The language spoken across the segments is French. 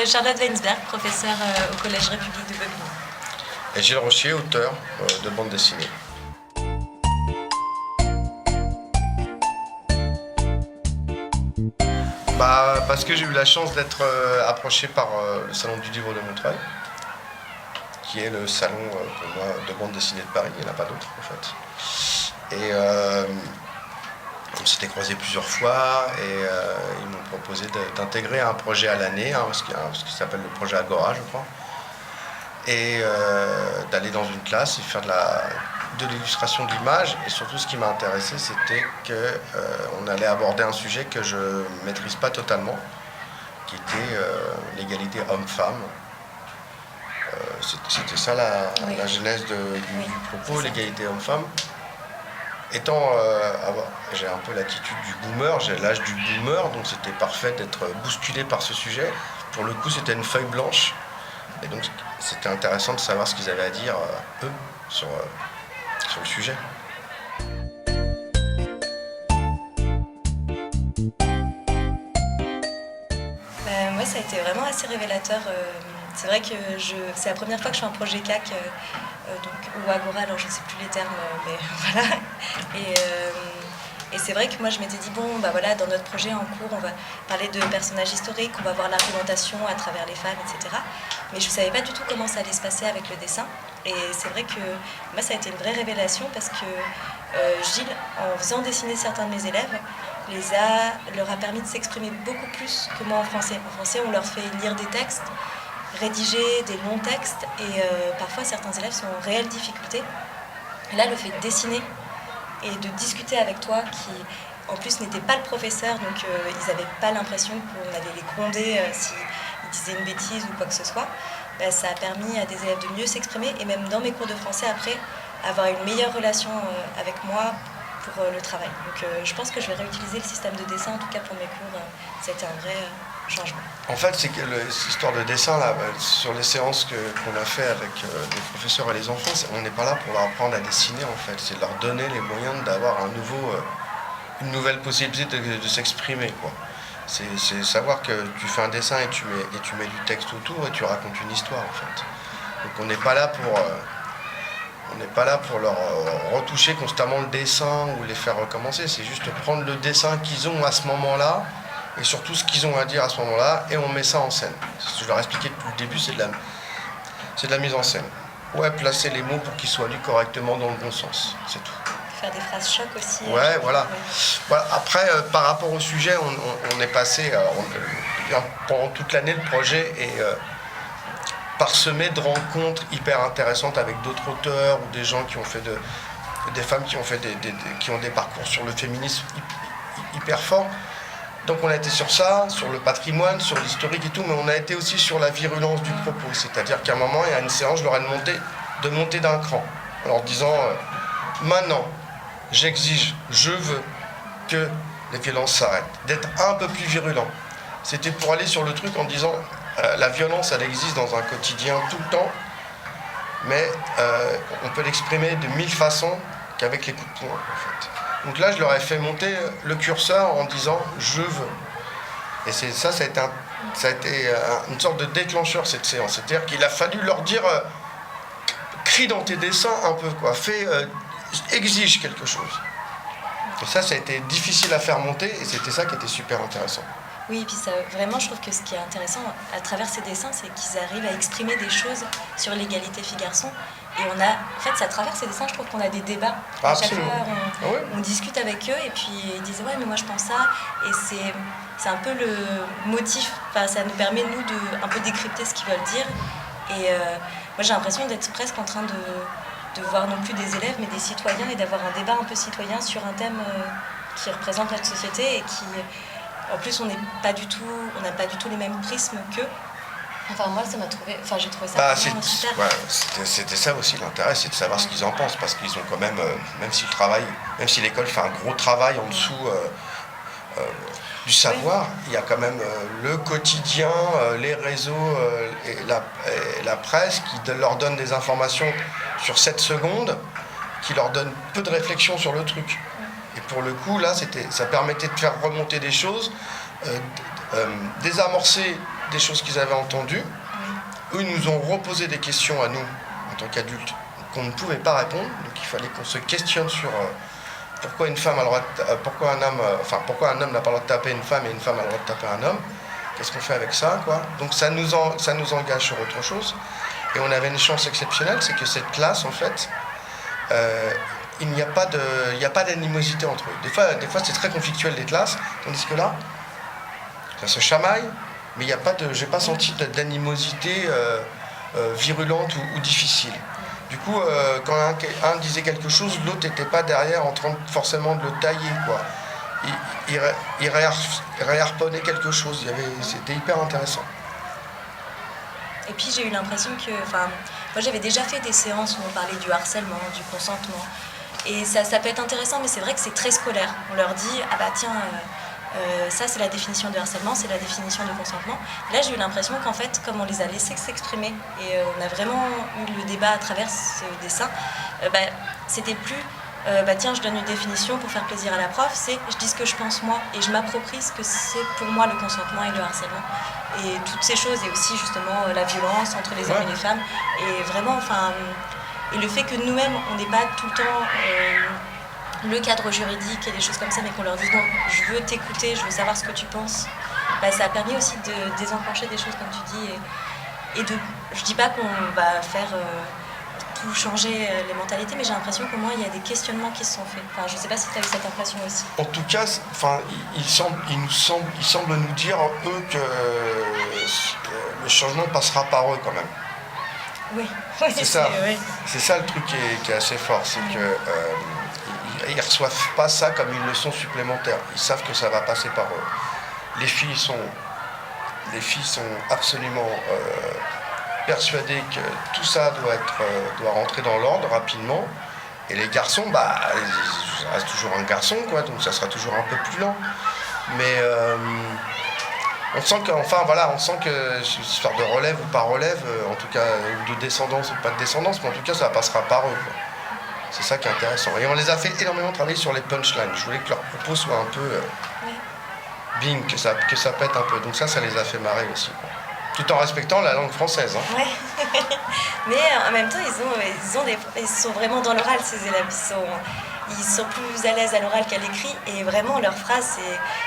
Charlotte Weinsberg, professeure au Collège République de Bobigny. Et Gilles Rochier, auteur de bande dessinée. Parce que j'ai eu la chance d'être approché par le Salon du Livre de Montreuil, qui est le salon pour moi de bande dessinée de Paris, il n'y en a pas d'autre en fait. Et on s'était croisés plusieurs fois et ils m'ont proposé d'intégrer un projet à l'année, ce qui s'appelle le projet Agora, je crois, et d'aller dans une classe et faire de l'illustration de l'image. Et surtout, ce qui m'a intéressé, c'était qu'on allait aborder un sujet que je ne maîtrise pas totalement, qui était l'égalité homme-femme. C'était ça la genèse du propos, l'égalité homme-femme. J'ai un peu l'attitude du boomer, j'ai l'âge du boomer, donc c'était parfait d'être bousculé par ce sujet. Pour le coup, c'était une feuille blanche. Et donc, c'était intéressant de savoir ce qu'ils avaient à dire, eux, sur le sujet. Moi, ça a été vraiment assez révélateur. C'est vrai que c'est la première fois que je fais un projet CAC, ou Agora, alors je ne sais plus les termes, mais voilà. Et c'est vrai que moi je m'étais dit, dans notre projet en cours, on va parler de personnages historiques, on va voir l'argumentation à travers les femmes, etc. Mais je ne savais pas du tout comment ça allait se passer avec le dessin. Et c'est vrai que moi ça a été une vraie révélation parce que Gilles, en faisant dessiner certains de mes élèves, leur a permis de s'exprimer beaucoup plus que moi en français. En français, on leur fait lire des textes, rédiger des longs textes et parfois certains élèves sont en réelle difficulté. Et là, le fait de dessiner et de discuter avec toi, qui en plus n'était pas le professeur, donc ils n'avaient pas l'impression qu'on allait les gronder s'ils disaient une bêtise ou quoi que ce soit, ça a permis à des élèves de mieux s'exprimer et même dans mes cours de français après, avoir une meilleure relation avec moi pour le travail. Donc je pense que je vais réutiliser le système de dessin, en tout cas pour mes cours, c'était un vrai changement. En fait, c'est que cette histoire de dessin, là, sur les séances qu'on a fait avec les professeurs et les enfants, on n'est pas là pour leur apprendre à dessiner, en fait. C'est de leur donner les moyens d'avoir une nouvelle possibilité de s'exprimer, quoi. C'est savoir que tu fais un dessin et tu mets du texte autour et tu racontes une histoire, en fait. Donc on n'est pas là pour leur retoucher constamment le dessin ou les faire recommencer. C'est juste prendre le dessin qu'ils ont à ce moment-là et surtout ce qu'ils ont à dire à ce moment-là, et on met ça en scène. Ce que je leur ai expliqué depuis le début, c'est de la mise en scène. Ouais, placer les mots pour qu'ils soient lus correctement dans le bon sens, c'est tout. Faire des phrases chocs aussi. Ouais, voilà. Voilà. Après, par rapport au sujet, on est passé, pendant toute l'année, le projet est parsemé de rencontres hyper intéressantes avec d'autres auteurs ou des gens qui ont fait des femmes qui ont fait qui ont des parcours sur le féminisme hyper forts. Donc on a été sur ça, sur le patrimoine, sur l'historique et tout, mais on a été aussi sur la virulence du propos. C'est-à-dire qu'à un moment, il y a une séance, je leur ai demandé de monter d'un cran, en leur disant maintenant, j'exige, je veux que les violences s'arrêtent, d'être un peu plus virulent. C'était pour aller sur le truc en disant la violence, elle existe dans un quotidien tout le temps, mais on peut l'exprimer de 1000 façons qu'avec les coups de poing, en fait. Donc là, je leur ai fait monter le curseur en disant « je veux ». Et ça a été une sorte de déclencheur, cette séance. C'est-à-dire qu'il a fallu leur dire « crie dans tes dessins un peu, quoi. Exige quelque chose ». Et ça a été difficile à faire monter et c'était ça qui était super intéressant. Oui, et puis vraiment, je trouve que ce qui est intéressant à travers ces dessins, c'est qu'ils arrivent à exprimer des choses sur l'égalité filles-garçons. Et en fait, à travers ces dessins, je trouve qu'on a des débats. À chaque fois, on discute avec eux et puis ils disent « ouais, mais moi je pense ça ». Et c'est un peu le motif, ça nous permet, nous, de un peu décrypter ce qu'ils veulent dire. Et moi, j'ai l'impression d'être presque en train de voir non plus des élèves, mais des citoyens et d'avoir un débat un peu citoyen sur un thème qui représente notre société et qui... En plus, on n'a pas du tout les mêmes prismes qu'eux. Enfin, moi, j'ai trouvé ça vraiment super. Ouais, c'était ça aussi l'intérêt, c'est de savoir ce qu'ils en pensent, parce qu'ils ont quand même, même si l'école fait un gros travail en dessous du savoir, il y a quand même le quotidien, les réseaux et la presse qui leur donnent des informations sur 7 secondes, qui leur donnent peu de réflexion sur le truc. Et pour le coup, là, ça permettait de faire remonter des choses désamorcer des choses qu'ils avaient entendues. Eux, ils nous ont reposé des questions à nous, en tant qu'adultes, qu'on ne pouvait pas répondre. Donc il fallait qu'on se questionne sur pourquoi une femme a le droit pourquoi un homme n'a pas le droit de taper une femme et une femme a le droit de taper un homme. Qu'est-ce qu'on fait avec ça, quoi? Donc ça nous engage sur autre chose. Et on avait une chance exceptionnelle, c'est que cette classe, en fait, il n'y a pas d'animosité entre eux. Des fois c'est très conflictuel les classes, tandis que là, ça se chamaille, mais il n'y a pas j'ai pas senti d'animosité virulente ou difficile. Du coup, quand un disait quelque chose, l'autre n'était pas derrière en train forcément de le tailler, quoi. Il réharponnait quelque chose, c'était hyper intéressant. Et puis j'ai eu l'impression que, moi j'avais déjà fait des séances où on parlait du harcèlement, du consentement. Et ça peut être intéressant, mais c'est vrai que c'est très scolaire. On leur dit, ah bah tiens, ça c'est la définition de harcèlement, c'est la définition de consentement. Et là j'ai eu l'impression qu'en fait, comme on les a laissés s'exprimer, et on a vraiment eu le débat à travers ce dessin, c'était plus, tiens je donne une définition pour faire plaisir à la prof, c'est je dis ce que je pense moi, et je m'approprie ce que c'est pour moi le consentement et le harcèlement. Et toutes ces choses, et aussi justement la violence entre les hommes et les femmes, et vraiment, et le fait que nous-mêmes, on n'ait pas tout le temps le cadre juridique et des choses comme ça, mais qu'on leur dise non, je veux t'écouter, je veux savoir ce que tu penses, ça a permis aussi de désenclencher des choses, comme tu dis, je dis pas qu'on va faire tout changer les mentalités, mais j'ai l'impression qu'au moins il y a des questionnements qui se sont faits. Je sais pas si tu as eu cette impression aussi. En tout cas, ils semblent nous dire, eux, que le changement passera par eux quand même. Oui, c'est ça. Oui. C'est ça le truc qui est assez fort, c'est que ils reçoivent pas ça comme une leçon supplémentaire. Ils savent que ça va passer par eux. Les filles sont absolument persuadées que tout ça doit rentrer dans l'ordre rapidement. Et les garçons, ils restent toujours un garçon, quoi, donc ça sera toujours un peu plus lent. Mais on sent que cette histoire de relève ou pas relève, en tout cas, ou de descendance ou pas de descendance, mais en tout cas, ça passera par eux, quoi. C'est ça qui est intéressant. Et on les a fait énormément travailler sur les punchlines. Je voulais que leur propos soit un peu bing, que ça pète un peu. Donc ça les a fait marrer aussi, quoi. Tout en respectant la langue française. Hein. Ouais. Mais en même temps, ils sont vraiment dans l'oral, ces élèves. Ils sont plus à l'aise à l'oral qu'à l'écrit. Et vraiment, leurs phrases,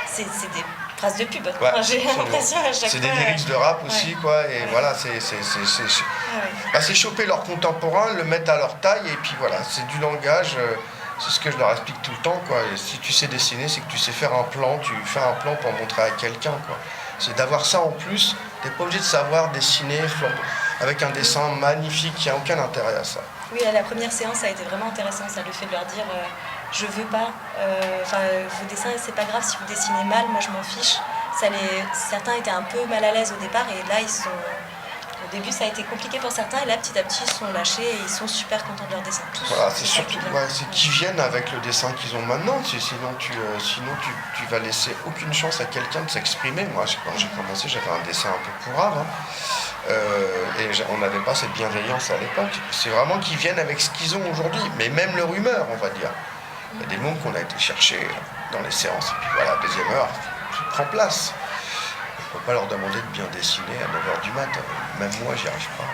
c'est des phrases de pub. Ouais, j'ai l'impression à chaque fois. C'est des lyrics de rap aussi, quoi. Et voilà, c'est choper leurs contemporains, le mettre à leur taille. Et puis voilà, c'est du langage. C'est ce que je leur explique tout le temps, quoi. Et si tu sais dessiner, c'est que tu sais faire un plan. Tu fais un plan pour montrer à quelqu'un, quoi. C'est d'avoir ça en plus. T'es pas obligé de savoir dessiner avec un dessin magnifique. Il n'y a aucun intérêt à ça. Oui, à la première séance, ça a été vraiment intéressant, ça, le fait de leur dire je veux pas, vos dessins, c'est pas grave si vous dessinez mal, moi je m'en fiche. Certains étaient un peu mal à l'aise au départ, et là, au début, ça a été compliqué pour certains, et là, petit à petit, ils sont lâchés et ils sont super contents de leur dessin. Tous. Voilà, c'est surtout c'est qu'ils viennent avec le dessin qu'ils ont maintenant. Sinon, tu vas laisser aucune chance à quelqu'un de s'exprimer. Moi, quand j'ai commencé, j'avais un dessin un peu pourrave. Et on n'avait pas cette bienveillance à l'époque. C'est vraiment qu'ils viennent avec ce qu'ils ont aujourd'hui, mais même leur humeur, on va dire. Il y a des mots qu'on a été chercher dans les séances, et puis voilà, deuxième heure, tout prend place. On ne peut pas leur demander de bien dessiner à 9h du matin. Même moi, j'y arrive pas.